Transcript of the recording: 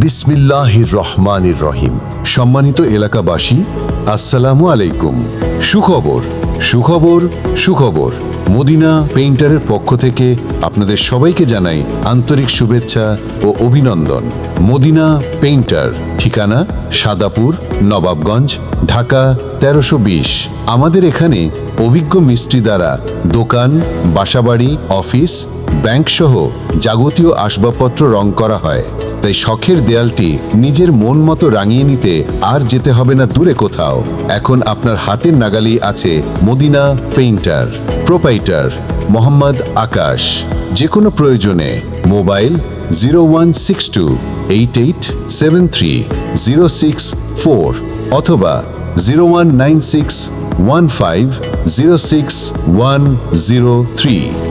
বিসমিল্লাহির রহমানির রহিম। সম্মানিত এলাকাবাসী, আসসালামু আলাইকুম। সুখবর সুখবর সুখবর। মদিনা পেইন্টারের পক্ষ থেকে আপনাদের সবাইকে জানাই আন্তরিক শুভেচ্ছা ও অভিনন্দন। মদিনা পেইন্টার, ঠিকানা সাদাপুর, নবাবগঞ্জ, ঢাকা ১৩২০। আমাদের এখানে অভিজ্ঞ মিস্ত্রি দ্বারা দোকান, বাসাবাড়ি, অফিস, ব্যাংক সহ যাবতীয় আসবাবপত্র রং করা হয়। তাই শখের দেয়ালটি নিজের মন মতো রাঙিয়ে নিতে আর যেতে হবে না দূরে কোথাও। এখন আপনার হাতের নাগালেই আছে মদিনা পেইন্টার। প্রোপাইটার মোহাম্মদ আকাশ। যে কোনো প্রয়োজনে মোবাইল 016288730664 অথবা 019615061103।